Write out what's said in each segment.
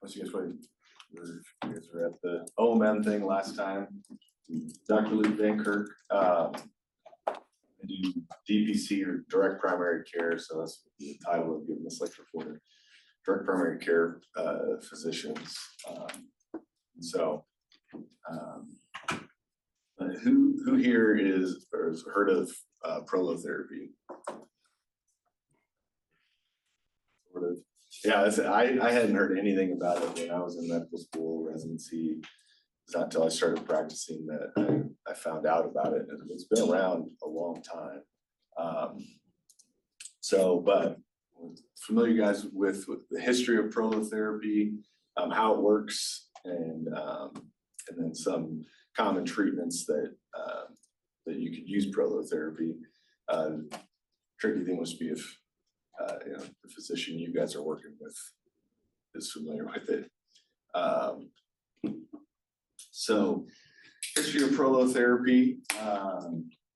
Unless you guys were at the OMN thing last time. Dr. Luke Van Kirk, I do DPC or direct primary care, so that's the title of giving this lecture for direct primary care physicians. Who here is or has heard of prolotherapy? Sort of. Yeah, I hadn't heard anything about it when I was in medical school residency. It's not until I started practicing that I found out about it, and it's been around a long time. But familiar guys with the history of prolotherapy, how it works, and then some common treatments that you could use prolotherapy. Tricky thing was to be if the physician you guys are working with is familiar with it. So history of prolotherapy,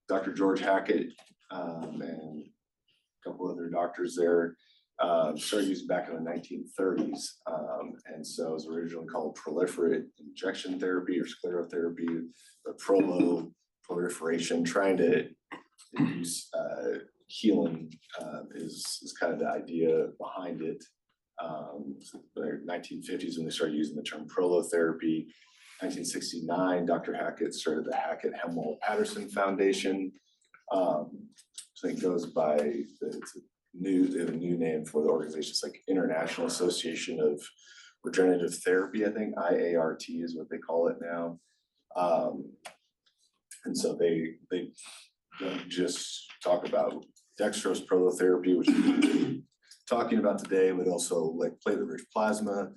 Dr. George Hackett and a couple other doctors there started using back in the 1930s. And so it was originally called proliferate injection therapy or sclerotherapy, but proliferation, trying to induce healing is kind of the idea behind it. The 1950s when they started using the term prolotherapy. 1969, Dr. Hackett started the Hackett Hemwell Patterson Foundation. I think it goes by they have a new name for the organization. It's like International Association of Regenerative Therapy, I think IART is what they call it now. And so they don't just talk about dextrose prolotherapy, which we're talking about today, but also like platelet-rich plasma,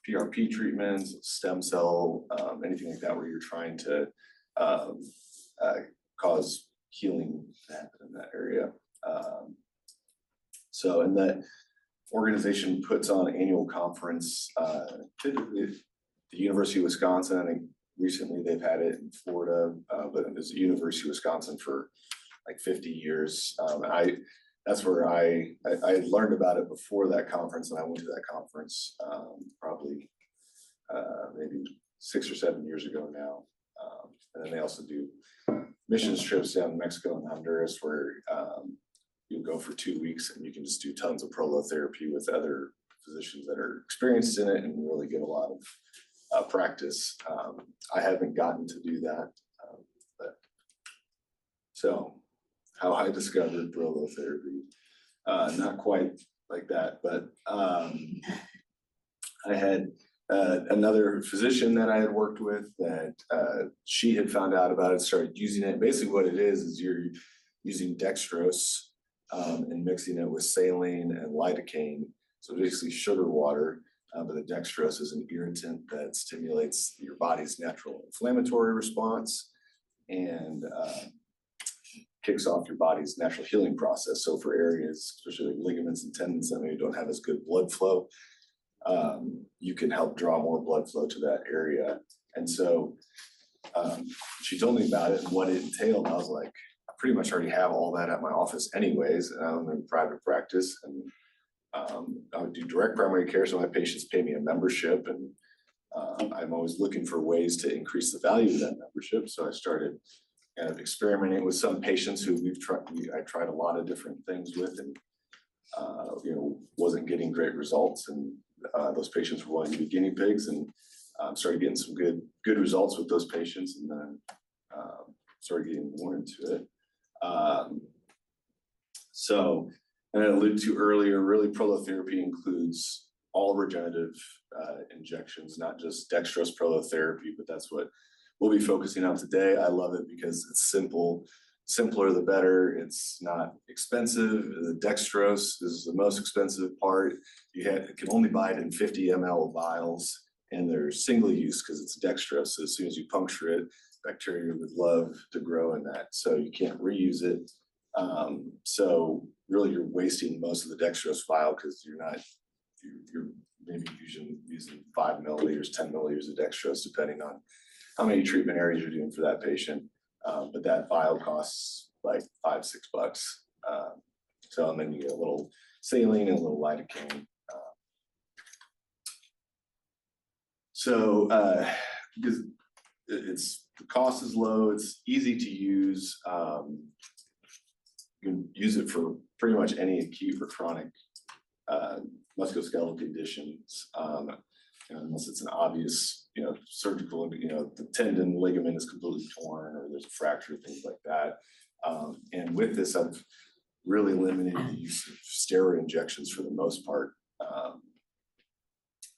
PRP treatments, stem cell, anything like that, where you're trying to cause healing to happen in that area. And that organization puts on an annual conference, typically at the University of Wisconsin. I think recently they've had it in Florida, but it was the University of Wisconsin for like 50 years. That's where I had learned about it before that conference, and I went to that conference probably maybe 6 or 7 years ago now. And then they also do missions trips down to Mexico and Honduras where you go for 2 weeks and you can just do tons of prolotherapy with other physicians that are experienced in it and really get a lot of practice. I haven't gotten to do that, so how I discovered prolotherapy, not quite like that, but I had another physician that I had worked with that she had found out about it, started using it. Basically what it is you're using dextrose and mixing it with saline and lidocaine. So basically sugar water, but the dextrose is an irritant that stimulates your body's natural inflammatory response and kicks off your body's natural healing process. So for areas, especially like ligaments and tendons that maybe don't have as good blood flow, you can help draw more blood flow to that area. And so she told me about it and what it entailed. I was like, I pretty much already have all that at my office anyways, and I'm in private practice, and I would do direct primary care, so my patients pay me a membership, and I'm always looking for ways to increase the value of that membership. So I started kind of experimenting with some patients who I tried a lot of different things with, and wasn't getting great results, and those patients were willing to be guinea pigs, and started getting some good results with those patients, and then started getting more into it. And I alluded to earlier, really prolotherapy includes all regenerative injections, not just dextrose prolotherapy, but that's what we'll be focusing on today. I love it because it's simple. Simpler the better. It's not expensive. The dextrose is the most expensive part. It can only buy it in 50 ml vials, and they're single use because it's dextrose. So as soon as you puncture it, bacteria would love to grow in that. So you can't reuse it. So really you're wasting most of the dextrose vial because you're maybe using 5 milliliters, 10 milliliters of dextrose, depending on how many treatment areas you're doing for that patient. But that vial costs like $5-6. And then you get a little saline and a little lidocaine. So because the cost is low, it's easy to use. You can use it for pretty much any acute or chronic musculoskeletal conditions, unless it's an obvious, surgical, the tendon ligament is completely torn or there's a fracture, things like that. And with this, I've really limited the use of steroid injections for the most part.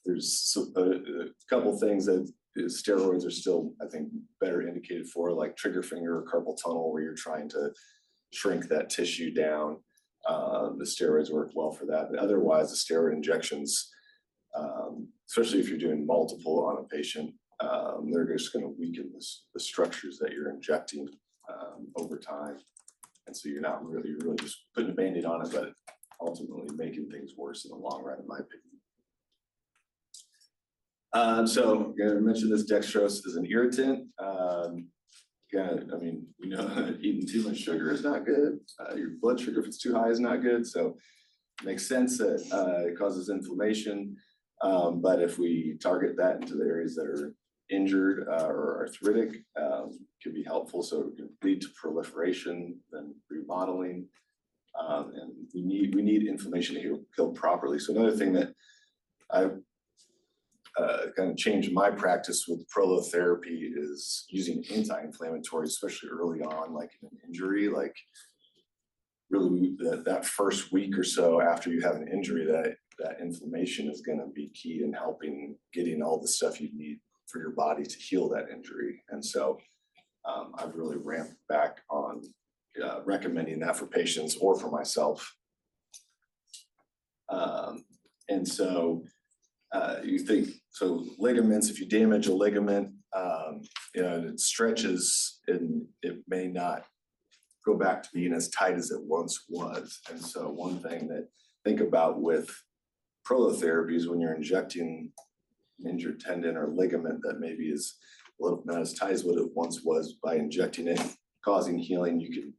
There's a couple things that steroids are still, I think, better indicated for, like trigger finger or carpal tunnel, where you're trying to shrink that tissue down. The steroids work well for that. But otherwise, the steroid injections, especially if you're doing multiple on a patient, they're just going to weaken the structures that you're injecting over time. And so you're really just putting a Band-Aid on it, but ultimately making things worse in the long run, in my opinion. So I mentioned this dextrose is an irritant. We know eating too much sugar is not good. Your blood sugar, if it's too high, is not good. So it makes sense that it causes inflammation. But if we target that into the areas that are injured or arthritic, can be helpful. So it can lead to proliferation, then remodeling. And we need inflammation to heal properly. So another thing that I kind of changed my practice with prolotherapy is using anti-inflammatory, especially early on, like in an injury, like really that first week or so after you have an injury, that inflammation is going to be key in helping getting all the stuff you need for your body to heal that injury. And so I've really ramped back on recommending that for patients or for myself. And so you think, so ligaments, if you damage a ligament, and it stretches, and it may not go back to being as tight as it once was. And so one thing that think about with prolotherapy is when you're injecting an injured tendon or ligament that maybe is a little not as tight as what it once was, by injecting it, causing healing, you can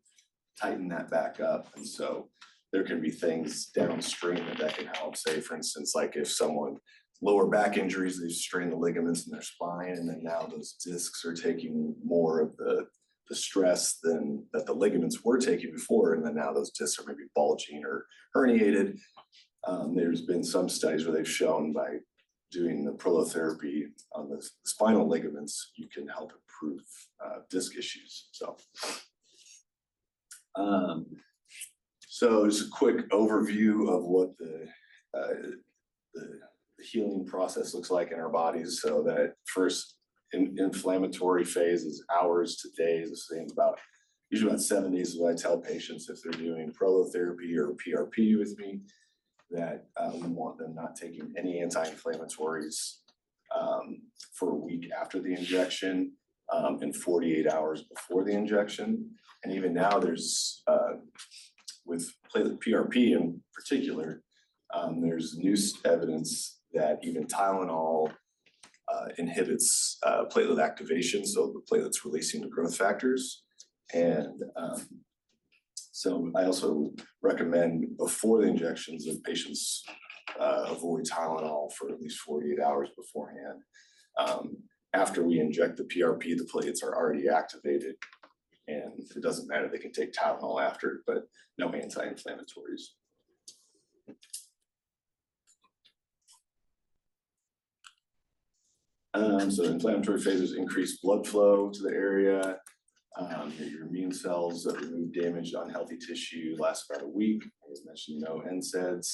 tighten that back up. And so there can be things downstream that can help. Say, for instance, like if someone lower back injuries, they've strained the ligaments in their spine, and then now those discs are taking more of the stress than that the ligaments were taking before, and then now those discs are maybe bulging or herniated. There's been some studies where they've shown by doing the prolotherapy on the spinal ligaments, you can help improve disc issues. So just a quick overview of what the healing process looks like in our bodies. So that first inflammatory phase is hours to days. The same usually about 7 days is what I tell patients if they're doing prolotherapy or PRP with me, that we want them not taking any anti-inflammatories for a week after the injection and 48 hours before the injection. And even now there's, with platelet PRP in particular, there's new evidence that even Tylenol inhibits platelet activation, so the platelets releasing the growth factors. And so I also recommend before the injections that patients avoid Tylenol for at least 48 hours beforehand. After we inject the PRP, the platelets are already activated, and it doesn't matter, they can take Tylenol after, but no anti-inflammatories. So inflammatory phases increase blood flow to the area. Your immune cells that remove damaged, unhealthy tissue last about a week. As mentioned, no NSAIDs.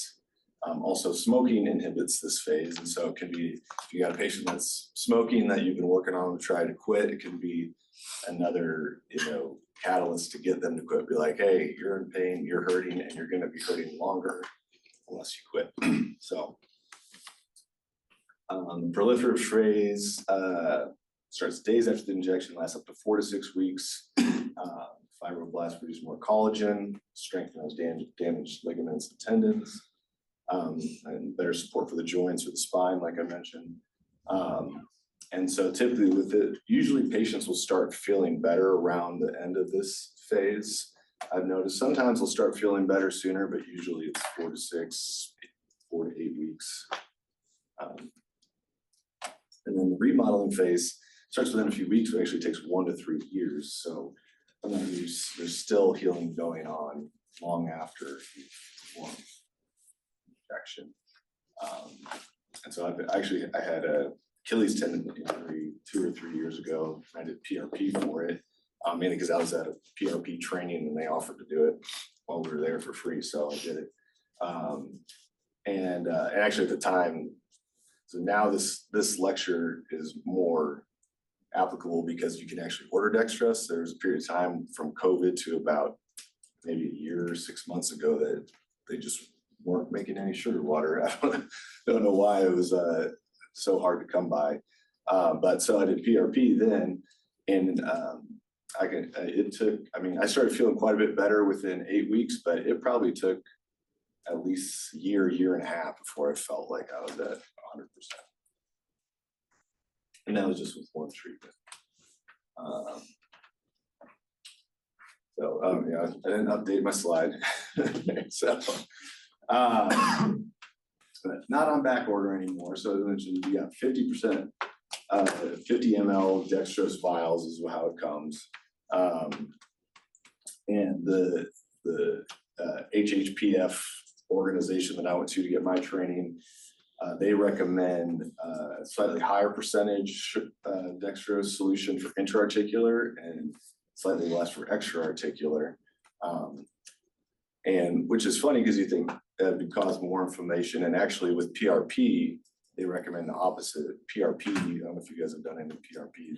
Also, smoking inhibits this phase, and so it can be, if you got a patient that's smoking that you've been working on to try to quit, it can be another, catalyst to get them to quit. Be like, hey, you're in pain, you're hurting, and you're going to be hurting longer unless you quit. So. Proliferative phase starts days after the injection, lasts up to 4 to 6 weeks. Fibroblasts produce more collagen, strengthen those damaged ligaments and tendons, and better support for the joints or the spine, like I mentioned. And so typically with it, usually patients will start feeling better around the end of this phase. I've noticed sometimes they'll start feeling better sooner, but usually it's 4 to 6, 4 to 8 weeks. And And then the remodeling phase starts within a few weeks, but actually takes 1 to 3 years. So there's still healing going on long after you perform injection. And so I had a Achilles tendon injury 2 or 3 years ago. I did PRP for it, mainly because I was at a PRP training and they offered to do it while we were there for free. So I did it. And actually at the time, so now this lecture is more applicable because you can actually order dextrose. There was a period of time from COVID to about maybe a year or 6 months ago that they just weren't making any sugar water. I don't know why it was so hard to come by. But so I did PRP then, and I started feeling quite a bit better within 8 weeks, but it probably took at least a year and a half before I felt like I was at 100%. And that was just with one treatment. Yeah, I didn't update my slide. So, but not on back order anymore. So as I mentioned, you got 50%, 50 ml dextrose vials is how it comes. And the HHPF organization that I went to get my training, they recommend a slightly higher percentage dextrose solution for intra-articular and slightly less for extra-articular. And which is funny because you think that would cause more inflammation. And actually with PRP, they recommend the opposite. PRP, I don't know if you guys have done any PRP,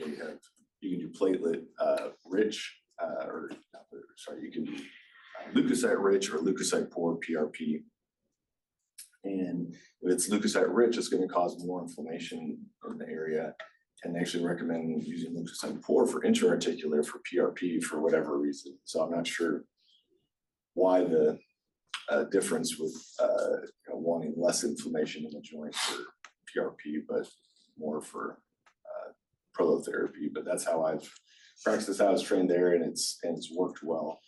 you can do platelet rich, you can do leukocyte rich or leukocyte poor PRP. And if it's leukocyte rich, it's going to cause more inflammation in the area. And they actually recommend using leukocyte poor for intra-articular for PRP for whatever reason. So I'm not sure why the difference with wanting less inflammation in the joint for PRP, but more for prolotherapy. But that's how I've practiced. I was trained there, and it's worked well.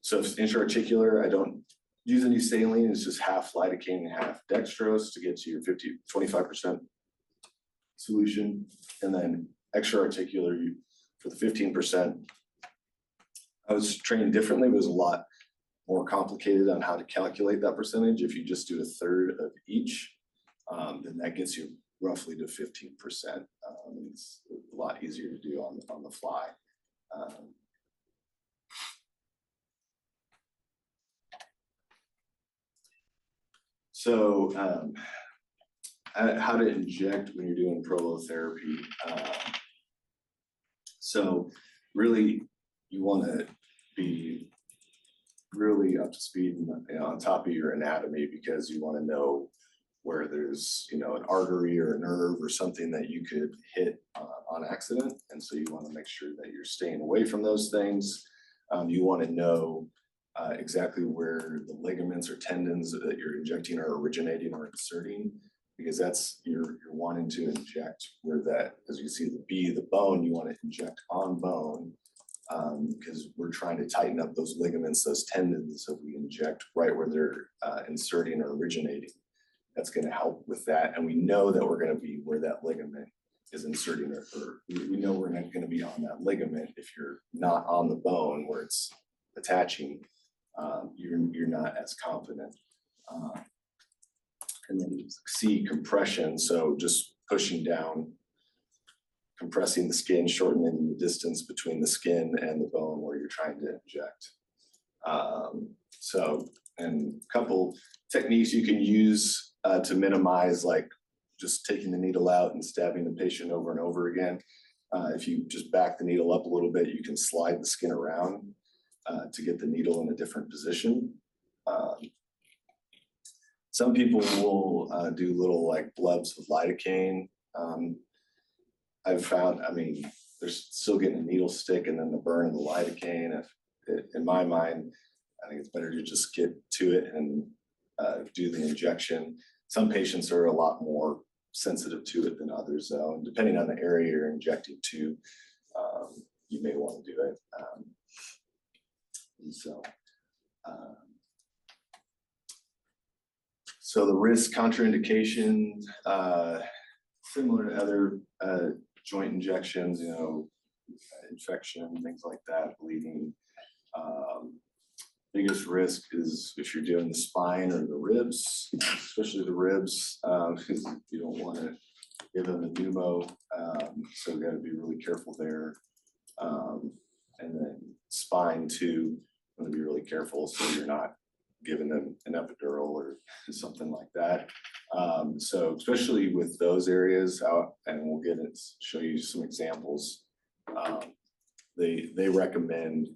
So if it's intra-articular, I don't use any saline. It's just half lidocaine and half dextrose to get to your 25% solution. And then extra-articular, for the 15%, I was trained differently. It was a lot more complicated on how to calculate that percentage. If you just do a third of each, then that gets you roughly to 15%. It's a lot easier to do on the fly. So how to inject when you're doing prolotherapy. So really, you want to be really up to speed and on top of your anatomy, because you want to know where there's an artery or a nerve or something that you could hit on accident. And so you want to make sure that you're staying away from those things. You want to know exactly where the ligaments or tendons that you're injecting are originating or inserting, because that's you're wanting to inject where that, as you see the bone, you want to inject on bone, because we're trying to tighten up those ligaments, those tendons. So we inject right where they're inserting or originating. That's going to help with that. And we know that we're going to be where that ligament is inserting, or we know we're not going to be on that ligament. If you're not on the bone where it's attaching, you're not as confident. And then C, compression. So just pushing down, compressing the skin, shortening the distance between the skin and the bone where you're trying to inject. And a couple techniques you can use to minimize, like just taking the needle out and stabbing the patient over and over again. If you just back the needle up a little bit, you can slide the skin around to get the needle in a different position. Some people will do little like blebs of lidocaine. I've found, they're still getting a needle stick and then the burn of the lidocaine. In my mind, I think it's better to just get to it and do the injection. Some patients are a lot more sensitive to it than others, though. And depending on the area you're injecting to, you may want to do it. So the risk contraindication, similar to other joint injections, you know, infection, things like that, bleeding. Biggest risk is if you're doing the spine or the ribs, especially the ribs, because you don't want to give them a pneumo. So we got to be really careful there. And then spine too, want to be really careful so you're not giving them an epidural or something like that. So especially with those areas, and we'll get it, show you some examples. They recommend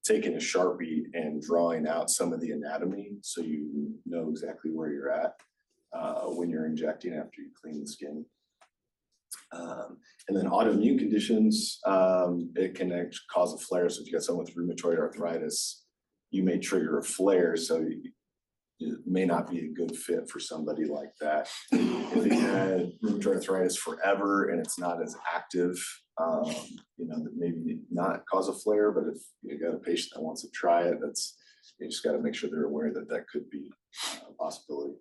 taking a Sharpie and drawing out some of the anatomy so you know exactly where you're at when you're injecting after you clean the skin. And then autoimmune conditions, it can actually cause a flare. So if you got someone with rheumatoid arthritis, you may trigger a flare. So it may not be a good fit for somebody like that. If they had rheumatoid arthritis forever and it's not as active, you know, that maybe not cause a flare, but if you got a patient that wants to try it, you just got to make sure they're aware that that could be a possibility.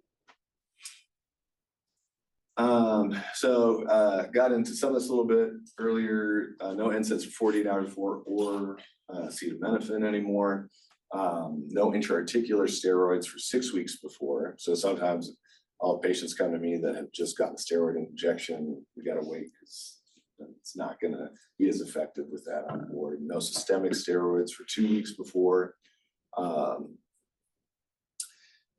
Got into some of this a little bit earlier. No NSAIDs for 48 hours before or acetaminophen anymore. No intra-articular steroids for 6 weeks before. So sometimes all patients come to me that have just gotten steroid injection. We got to wait because it's not going to be as effective with that on board. No systemic steroids for 2 weeks before.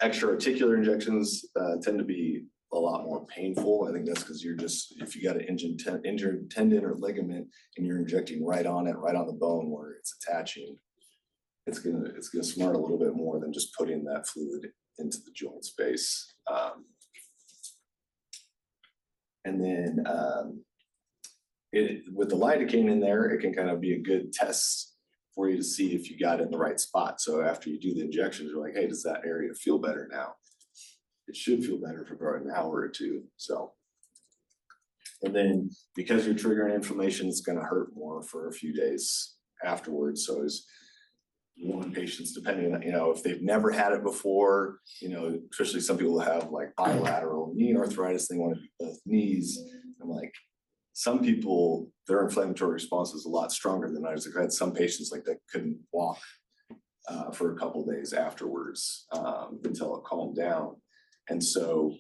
Extra-articular injections tend to be a lot more painful. I think that's because you're just, if you got an injured tendon or ligament and you're injecting right on it, right on the bone where it's attaching, it's gonna smart a little bit more than just putting that fluid into the joint space. And then with the lidocaine in there, it can kind of be a good test for you to see if you got it in the right spot. So after you do the injections, you're like, hey, does that area feel better now? It should feel better for about an hour or two. So, and then because you're triggering inflammation, it's going to hurt more for a few days afterwards. So as you want patients, depending on, you know, if they've never had it before, you know, especially some people have like bilateral knee arthritis, they want to do both knees. I'm like, some people, their inflammatory response is a lot stronger than others. I've had some patients like that couldn't walk for a couple of days afterwards until it calmed down. And so,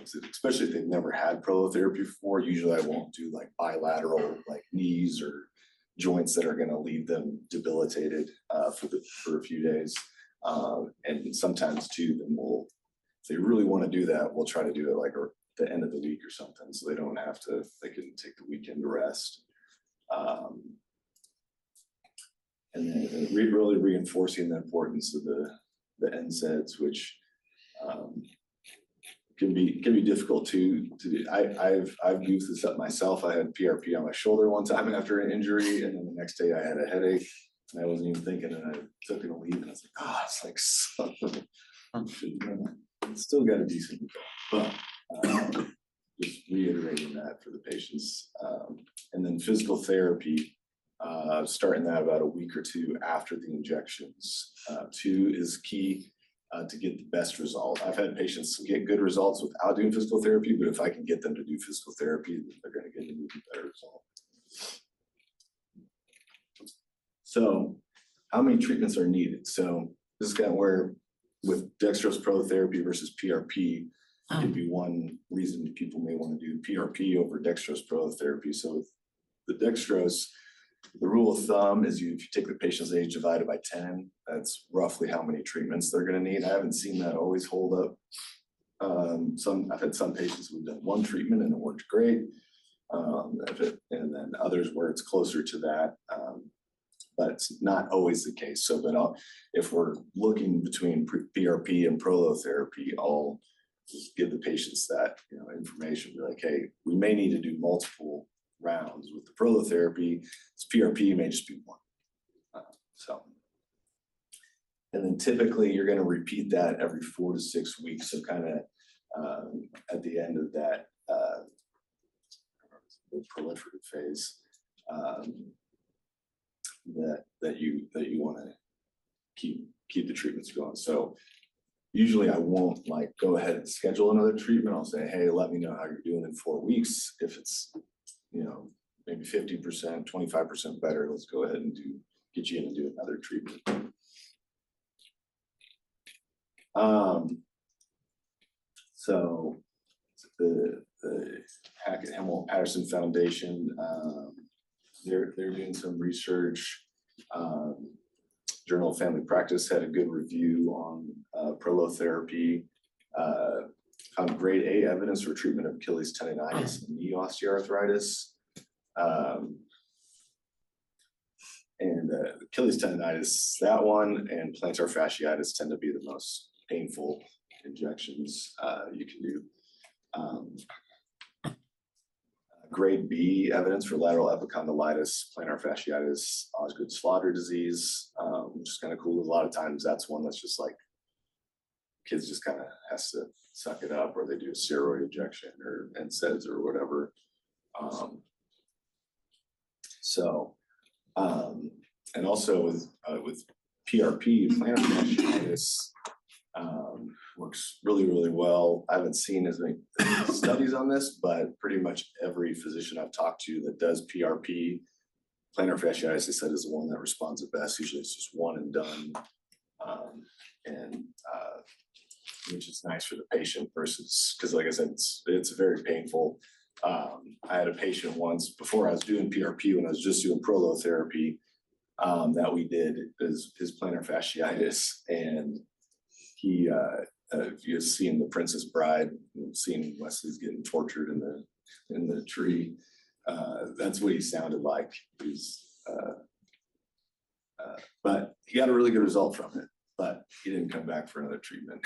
especially if they've never had prolotherapy before, usually I won't do like bilateral like knees or joints that are going to leave them debilitated for a few days. And sometimes too, then if they really want to do that, we'll try to do it like at the end of the week or something, so they don't have to, they can take the weekend to rest. And then really reinforcing the importance of the NSAIDs, which can be difficult to do. I've used this up myself. I had PRP on my shoulder one time after an injury, and then the next day I had a headache, and I wasn't even thinking, and I took it a leave, and I was like, oh, it's like something. It's still got a decent result, but just reiterating that for the patients. And then physical therapy, starting that about a week or two after the injections. 2 is key. To get the best result. I've had patients get good results without doing physical therapy, but if I can get them to do physical therapy, they're going to get an even better result. So how many treatments are needed? So this is kind of where with dextrose prolotherapy versus PRP, could be one reason people may want to do PRP over dextrose prolotherapy. So with the dextrose, the rule of thumb is if you take the patient's age divided by 10, that's roughly how many treatments they're going to need. I haven't seen that always hold up. I've had some patients who've done 1 treatment and it worked great. And then others where it's closer to that, but it's not always the case. So, but if we're looking between PRP and prolotherapy, I'll just give the patients that, you know, information. Be like, hey, we may need to do multiple rounds with the prolotherapy. This PRP may just be 1. And then typically you're going to repeat that every 4 to 6 weeks. So kind of at the end of that the proliferative phase, that you want to keep the treatments going. So usually I won't like go ahead and schedule another treatment. I'll say, hey, let me know how you're doing in 4 weeks. If it's, you know, maybe 50%, 25% better, let's go ahead and get you in and do another treatment. So the Hackett Hemel Patterson Foundation, they're doing some research. Journal of Family Practice had a good review on prolotherapy. Found grade A evidence for treatment of Achilles tendonitis and knee osteoarthritis. And Achilles tendonitis, that one, and plantar fasciitis tend to be the most painful injections you can do. Grade B evidence for lateral epicondylitis, plantar fasciitis, Osgood-Schlatter disease, which is kind of cool. A lot of times that's one that's just like kids just kind of has to suck it up, or they do a steroid injection or NSAIDs or whatever. And also with PRP, plantar fasciitis, works really, really well. I haven't seen as many studies on this, but pretty much every physician I've talked to that does PRP, plantar fasciitis, they said is the one that responds the best. Usually it's just one and done. Which is nice for the patient versus, because like I said, it's very painful. I had a patient once before I was doing PRP, when I was just doing prolotherapy, that we did his plantar fasciitis, and he if you've seen The Princess Bride, seeing Wesley's getting tortured in the tree, that's what he sounded like. But he got a really good result from it, but he didn't come back for another treatment.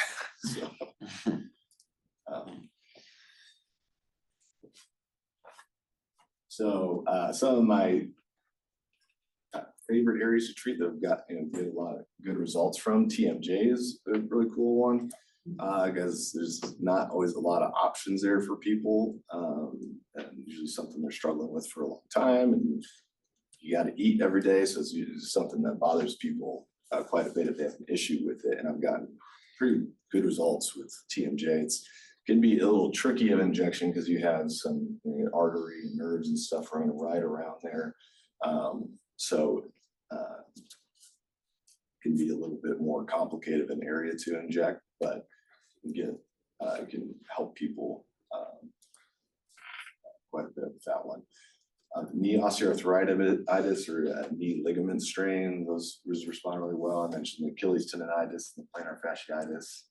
So some of my favorite areas to treat that have got get a lot of good results from, TMJ is a really cool one, because there's not always a lot of options there for people, and usually something they're struggling with for a long time, and you got to eat every day, so it's usually something that bothers people quite a bit if they have an issue with it. And I've gotten pretty good results with TMJ. It can be a little tricky of injection because you have some artery and nerves and stuff running right around there. So can be a little bit more complicated of an area to inject, but again, it can help people quite a bit with that one. Knee osteoarthritis or knee ligament strain, those respond really well. I mentioned the Achilles tendonitis and the plantar fasciitis.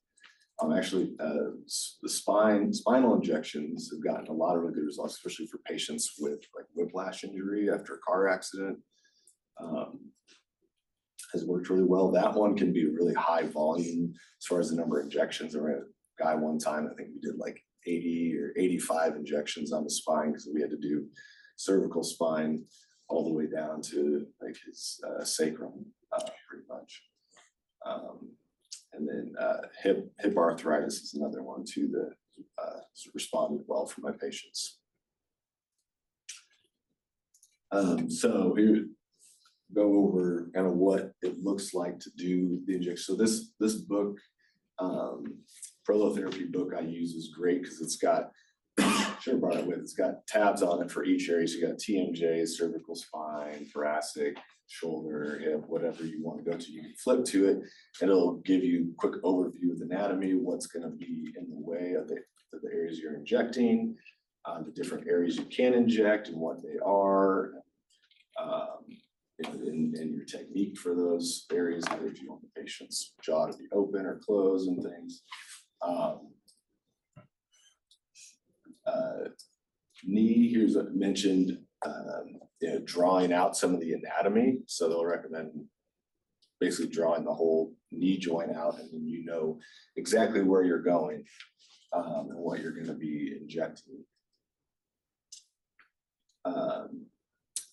Actually, the spinal injections have gotten a lot of really good results, especially for patients with like whiplash injury after a car accident. Has worked really well. That one can be really high volume as far as the number of injections. I had a guy one time, I think we did like 80 or 85 injections on the spine because we had to do cervical spine all the way down to like his sacrum, pretty much. And then hip arthritis is another one too that responded well for my patients. So here, go over kind of what it looks like to do the injection. So this book, Prolotherapy book I use is great because it's got, should have brought it with, it's got tabs on it for each area. So you got TMJ, cervical spine, thoracic, shoulder, hip, whatever you want to go to. You can flip to it and it'll give you a quick overview of the anatomy, what's going to be in the way of the areas you're injecting, the different areas you can inject and what they are. And your technique for those areas, either if you want the patient's jaw to be open or closed and things. Knee, here's what I mentioned, drawing out some of the anatomy. So they'll recommend basically drawing the whole knee joint out, and then you know exactly where you're going and what you're going to be injecting.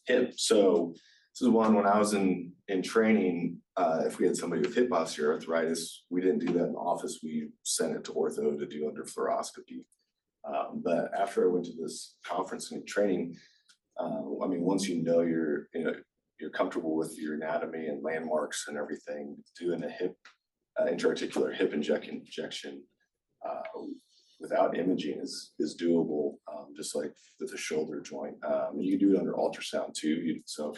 Hip. So this is one when I was in training, if we had somebody with hip osteoarthritis, we didn't do that in the office. We sent it to ortho to do under fluoroscopy. But after I went to this conference and training, I mean, once you know you're comfortable with your anatomy and landmarks and everything, doing a hip intra-articular hip injection without imaging is doable, just like with a shoulder joint. You can do it under ultrasound too. So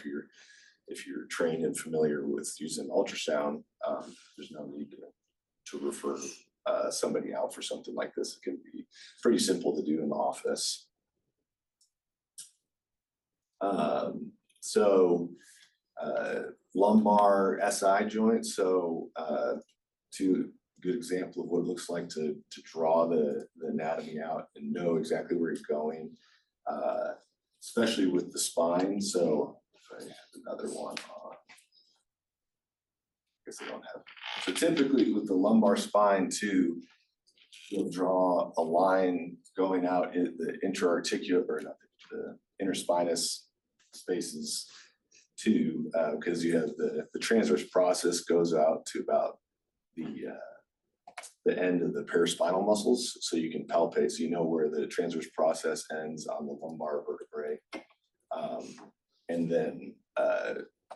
if you're trained and familiar with using ultrasound, there's no need to refer somebody out for something like this. It can be pretty simple to do in the office. Lumbar SI joint. So two good example of what it looks like to draw the anatomy out and know exactly where you're going, especially with the spine. So if I have another one on, I guess I don't have. So typically with the lumbar spine too, you'll draw a line going out in the intra-articular, or not the interspinous spaces too, because you have the transverse process goes out to about the end of the paraspinal muscles, so you can palpate, so you know where the transverse process ends on the lumbar vertebrae, and then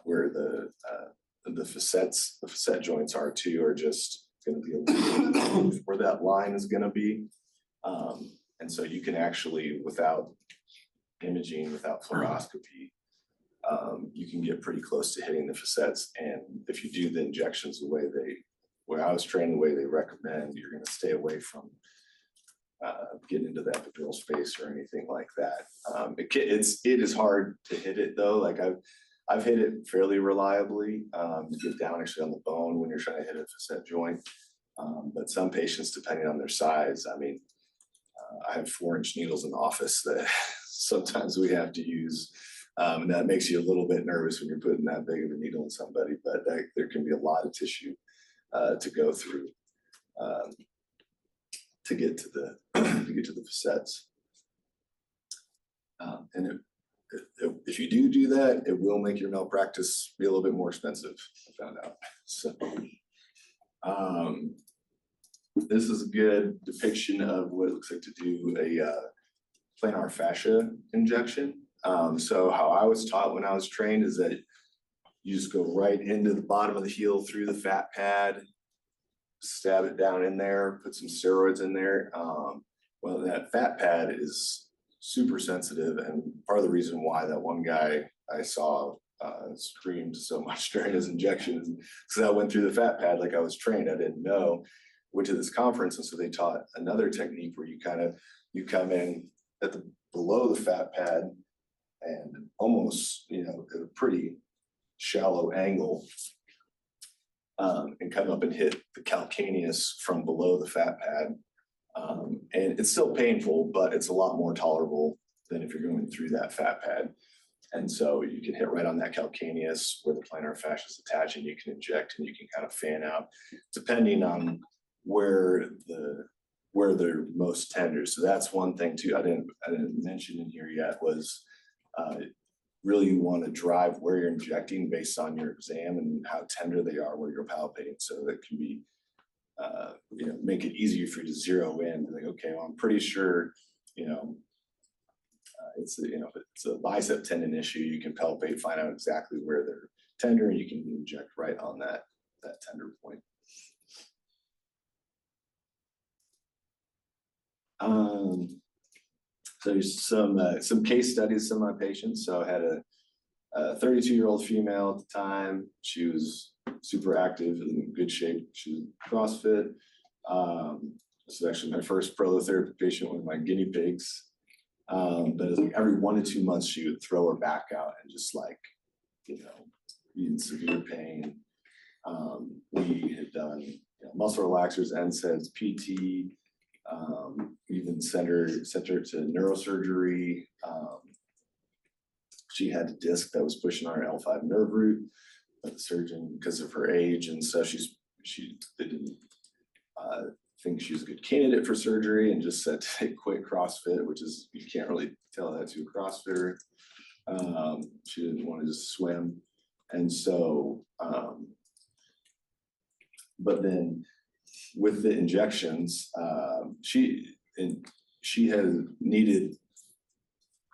where the facet joints are too, are just going to be where that line is going to be, and so you can actually, without imaging, without fluoroscopy, you can get pretty close to hitting the facets. And if you do the injections the way I was trained, the way they recommend, you're going to stay away from getting into the epidural space or anything like that. It is hard to hit it though. Like I've hit it fairly reliably, get down actually on the bone when you're trying to hit a facet joint. But some patients, depending on their size, I mean, I have 4-inch needles in the office that sometimes we have to use. And that makes you a little bit nervous when you're putting that big of a needle in somebody, but there can be a lot of tissue to go through to get to the facets. And if you do that, it will make your malpractice be a little bit more expensive, I found out. So this is a good depiction of what it looks like to do a plantar fascia injection. So how I was taught when I was trained is that you just go right into the bottom of the heel through the fat pad, stab it down in there, put some steroids in there. Well, that fat pad is super sensitive, and part of the reason why that one guy I saw screamed so much during his injections, because I went through the fat pad like I was trained. I didn't know. Went to this conference, and so they taught another technique where you come in at below the fat pad and almost, at a pretty shallow angle, and come up and hit the calcaneus from below the fat pad. And it's still painful, but it's a lot more tolerable than if you're going through that fat pad. And so you can hit right on that calcaneus where the plantar fascia is attached, and you can inject, and you can kind of fan out depending on where they're most tender. So that's one thing too I didn't mention in here yet was really you want to drive where you're injecting based on your exam and how tender they are where you're palpating. So that can be, make it easier for you to zero in. Like, okay, well, I'm pretty sure, it's a bicep tendon issue. You can palpate, find out exactly where they're tender, and you can inject right on that tender point. So some case studies of my patients. So I had a 32-year-old female at the time. She was super active and in good shape. She was CrossFit. This is actually my first prolotherapy patient, one of my guinea pigs. But it was like every 1 to 2 months, she would throw her back out and just be in severe pain. We had done muscle relaxers, NSAIDs, PT. Even sent her to neurosurgery. She had a disc that was pushing on her L5 nerve root, but the surgeon, because of her age and stuff, they didn't think she was a good candidate for surgery, and just said to quit CrossFit, which is, you can't really tell that to a CrossFitter. She didn't want to just swim, and so but then with the injections, she had needed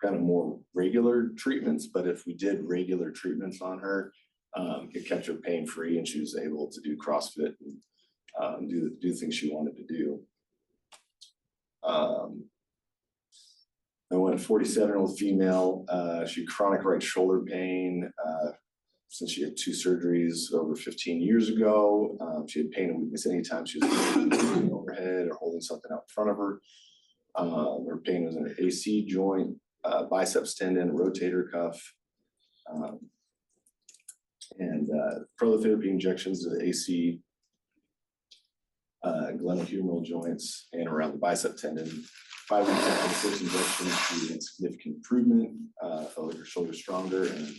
kind of more regular treatments, but if we did regular treatments on her, it kept her pain free, and she was able to do CrossFit and do the things she wanted to do. I went 47-year-old female. She had chronic right shoulder pain since she had 2 surgeries over 15 years ago. She had pain and weakness anytime she was moving overhead or holding something out in front of her. Her pain was in her AC joint, biceps tendon, rotator cuff, and prolotherapy injections to the AC, glenohumeral joints, and around the bicep tendon. 5 weeks after the first injection, she had significant improvement, felt like her shoulder stronger, and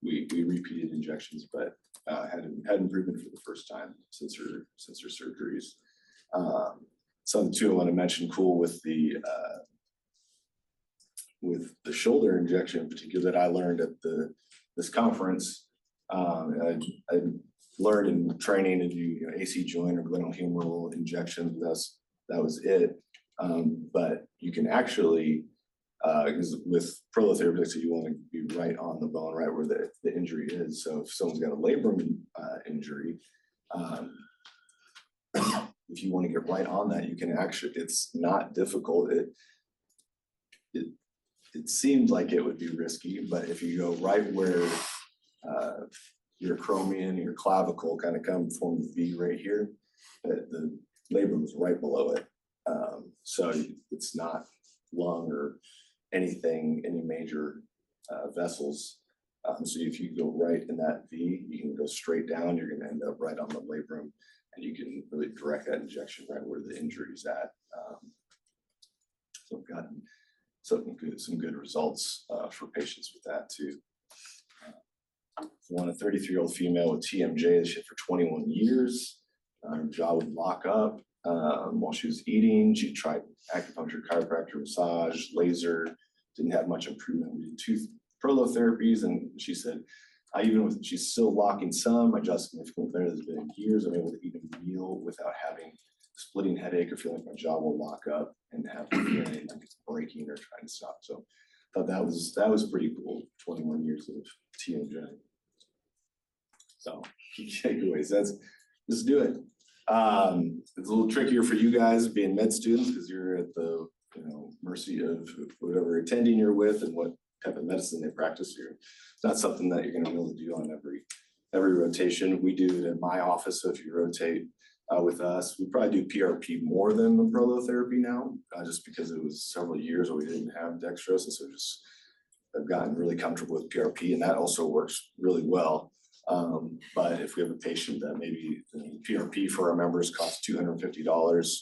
we repeated injections, but had improvement for the first time since her surgeries. Something too I want to mention cool with the shoulder injection in particular that I learned at this conference. I learned in training to do AC joint or glenohumeral injections. That was it. But you can actually, because with prolotherapy, so you want to be right on the bone, right where the injury is. So if someone's got a labrum injury, if you want to get right on that, you can actually, it's not difficult. It seemed like it would be risky, but if you go right where your acromion, your clavicle kind of come form the V right here, the labrum is right below it. So it's not lung or anything, any major vessels. So if you go right in that V, you can go straight down, you're going to end up right on the labrum, and you can really direct that injection right where the injury is at. So I've gotten some good results for patients with that too. One, a 33-year-old female with TMJ, she had for 21 years. Her jaw would lock up while she was eating. She tried acupuncture, chiropractor, massage, laser, didn't have much improvement. We did 2 prolotherapies, and she said, even with she's still locking some, my jaw's significantly better. There's been years I'm able to eat a meal without having splitting headache or feeling like my jaw will lock up and have feeling like it's breaking or trying to stop. So I thought that was pretty cool. 21 years of TMJ. So key takeaways, just do it. It's a little trickier for you guys being med students because you're at the mercy of whatever attending you're with and what type of medicine they practice here. It's not something that you're going to be able to do on every rotation. We do it in my office, so if you rotate with us, we probably do PRP more than the prolotherapy now, just because it was several years where we didn't have dextrose, and so I've gotten really comfortable with PRP, and that also works really well. But if we have a patient that maybe PRP for our members costs $250,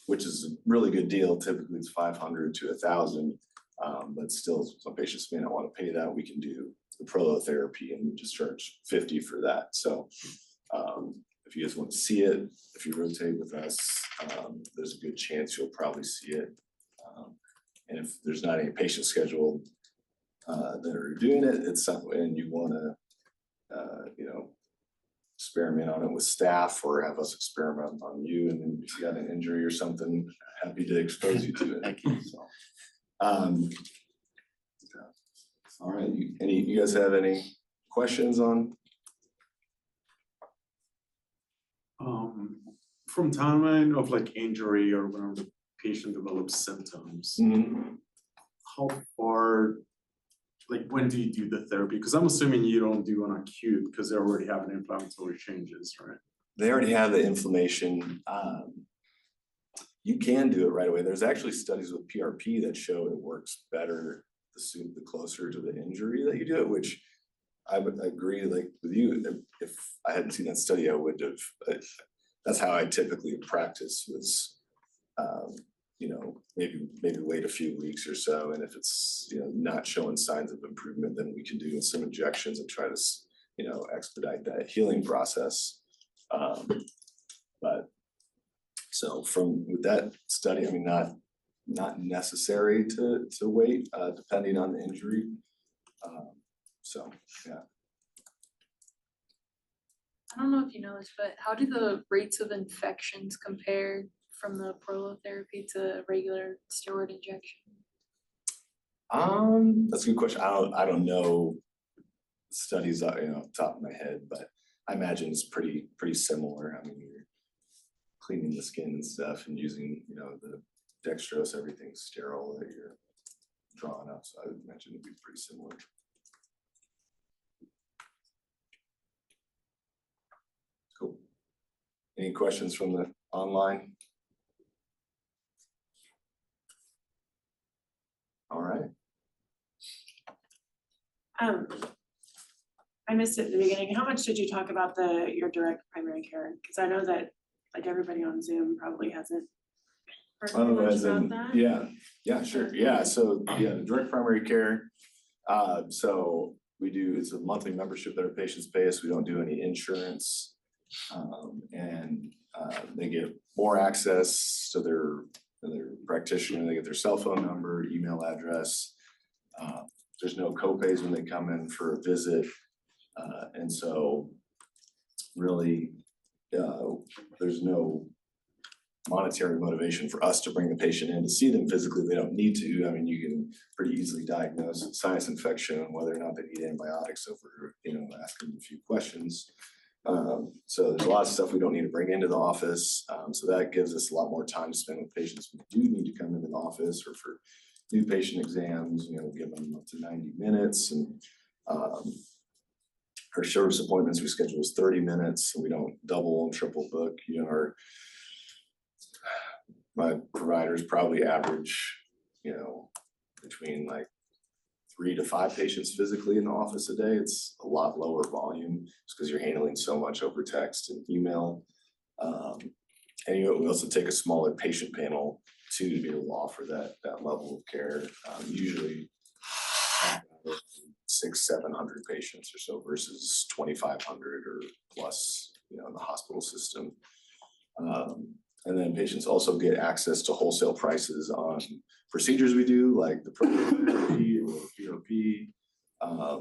which is a really good deal. Typically it's $500 to $1,000, but still some patients may not want to pay that. We can do the prolotherapy and we just charge $50 for that. So if you guys want to see it, if you rotate with us, there's a good chance you'll probably see it. And if there's not any patients scheduled that are doing it, it's something, and you want to, experiment on it with staff or have us experiment on you. And then if you got an injury or something, happy to expose you to it. Thank you. So, all right. You guys have any questions on? From timeline of like injury or when the patient develops symptoms, how far, like when do you do the therapy? Because I'm assuming you don't do an acute because they already have an inflammatory changes, right? They already have the inflammation. You can do it right away. There's actually studies with PRP that show it works better the closer to the injury that you do it, which I would agree, like with you, if I hadn't seen that study, I would have. That's how I typically practice was, maybe wait a few weeks or so. And if it's, not showing signs of improvement, then we can do some injections and try to, expedite that healing process. But so with that study, I mean, not necessary to wait, depending on the injury. So, yeah. I don't know if you know this, but how do the rates of infections compare from the prolotherapy to regular steroid injection? That's a good question. I don't know studies, off the top of my head, but I imagine it's pretty similar. I mean, you're cleaning the skin and stuff and using, the dextrose, everything's sterile that you're drawing up. So I would imagine it'd be pretty similar. Cool. Any questions from the online? All right. I missed it at the beginning. How much did you talk about your direct primary care? Because I know that like everybody on Zoom probably hasn't heard very much as about in, that. yeah, sure. Yeah, so the direct primary care. So it's a monthly membership that our patients pay us. We don't do any insurance. And they get more access to their practitioner. They get their cell phone number, email address. There's no copays when they come in for a visit. And so really, there's no monetary motivation for us to bring the patient in to see them physically. They don't need to. I mean, you can pretty easily diagnose a sinus infection and whether or not they need antibiotics over, asking a few questions. So there's a lot of stuff we don't need to bring into the office. So that gives us a lot more time to spend with patients who do need to come into the office or for new patient exams, we give them up to 90 minutes and our service appointments we schedule is 30 minutes, so we don't double and triple book. My providers probably average, between like 3 to 5 patients physically in the office a day. It's a lot lower volume just because you're handling so much over text and email. And we also take a smaller patient panel too to be able to offer that level of care. Usually 600-700 patients or so versus 2,500 or plus, in the hospital system. And then patients also get access to wholesale prices on procedures we do, like the Prolotherapy or PRP,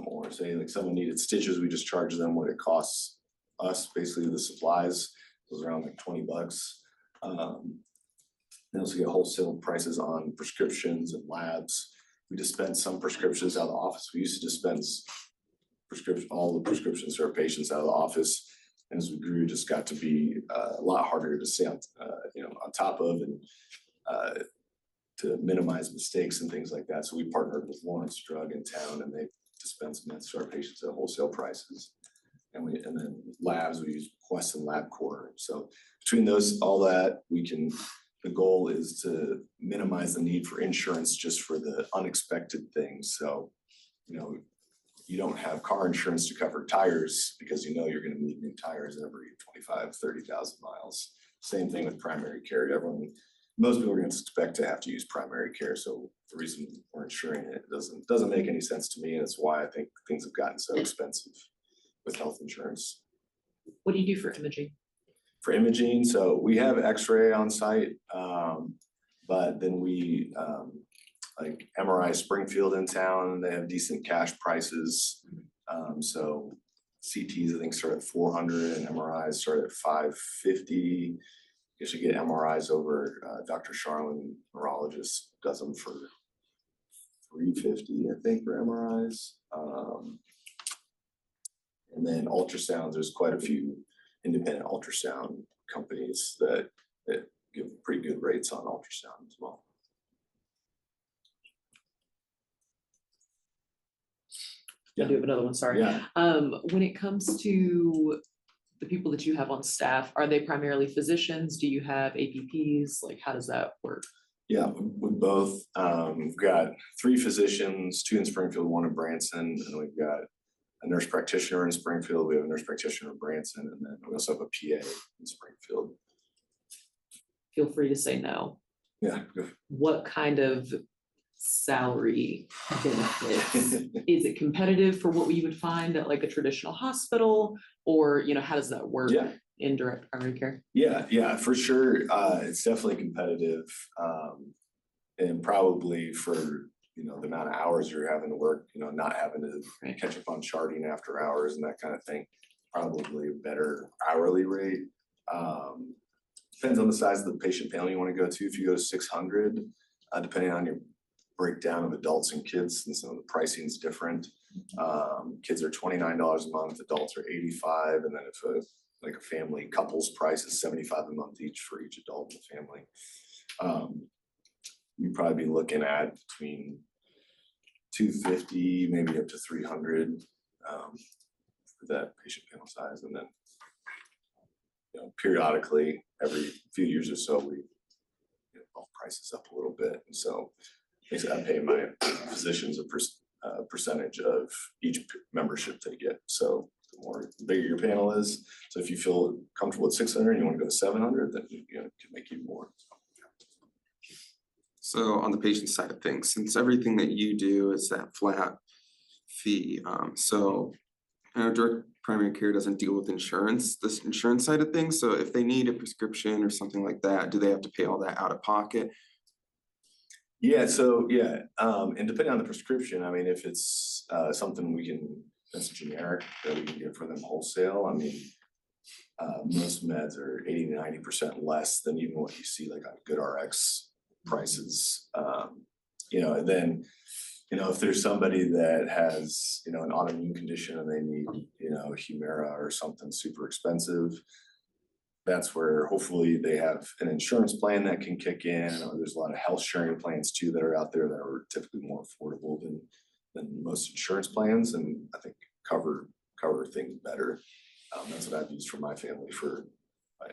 or say like someone needed stitches, we just charge them what it costs us, basically the supplies, goes around like $20. They also get wholesale prices on prescriptions and labs. We dispense some prescriptions out of the office. We used to dispense all the prescriptions to our patients out of the office. And as we grew, it just got to be a lot harder to stay on top of and to minimize mistakes and things like that. So we partnered with Lawrence Drug in town, and they dispense meds to our patients at wholesale prices. And then labs, we use Quest and LabCorp. So between all that, the goal is to minimize the need for insurance just for the unexpected things. So, you don't have car insurance to cover tires because you're going to need new tires every 25-30,000 miles. Same thing with primary care. Most people are going to expect to have to use primary care. So the reason we're insuring it doesn't make any sense to me. And it's why I think things have gotten so expensive with health insurance. What do you do for imaging? For imaging, so we have X-ray on site, but then we like MRI Springfield in town, they have decent cash prices. So CTs I think start at 400 and MRIs start at 550. You should get MRIs over. Dr. Charlin, neurologist, does them for 350, I think, for MRIs. And then ultrasounds, there's quite a few independent ultrasound companies that give pretty good rates on ultrasound as well. I do have another one, sorry. Yeah. When it comes to the people that you have on staff, are they primarily physicians? Do you have APPs? Like, how does that work? Yeah, we both. We've got 3 physicians, 2 in Springfield, 1 in Branson, and we've got a nurse practitioner in Springfield. We have a nurse practitioner in Branson, and then we also have a PA in Springfield. Feel free to say no. Yeah. What kind of salary benefits? Is it competitive for what you would find at like a traditional hospital, or how does that work in direct primary care? Yeah, for sure. It's definitely competitive, and probably for the amount of hours you're having to work, not having to catch up on charting after hours and that kind of thing. Probably a better hourly rate. Depends on the size of the patient panel you want to go to. If you go to 600, depending on your breakdown of adults and kids, and some of the pricing is different. Kids are $29 a month, adults are 85, and then if like a family couple's price is 75 a month each for each adult in the family. You'd probably be looking at between 250, maybe up to 300 for that patient panel size, and then periodically, every few years or so, we bump prices up a little bit, and so basically I pay my physicians a percentage of each membership they get. So the bigger your panel is, so if you feel comfortable at 600 and you want to go to 700, then can make you more. So on the patient side of things, since everything that you do is that flat fee, so direct primary care doesn't deal with insurance, this insurance side of things. So if they need a prescription or something like that, do they have to pay all that out of pocket? Yeah, so and depending on the prescription, I mean, if it's something that's generic that we can get for them wholesale, I mean, most meds are 80 to 90% less than even what you see like on GoodRx prices. And then if there's somebody that has an autoimmune condition and they need Humira or something super expensive, that's where hopefully they have an insurance plan that can kick in, or there's a lot of health sharing plans too that are out there that are typically more affordable than most insurance plans, and I think cover things better. That's what I've used for my family for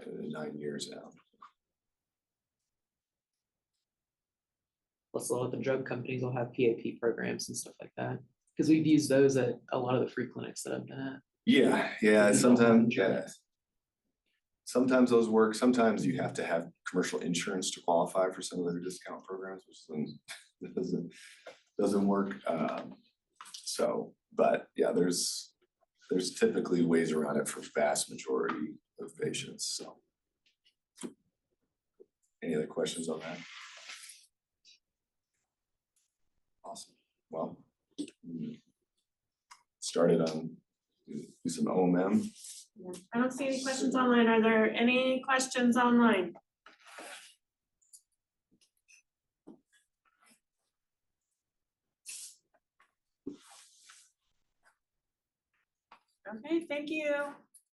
9 years now. Plus, a lot of the drug companies will have PAP programs and stuff like that, because we've used those at a lot of the free clinics that I've been at. Yeah, sometimes those work. Sometimes you have to have commercial insurance to qualify for some of their discount programs, which doesn't work. But yeah, there's typically ways around it for vast majority of patients. So, any other questions on that? Awesome. Well, started on do some OMM. Yeah. I don't see any questions online. Are there any questions online? Okay, thank you.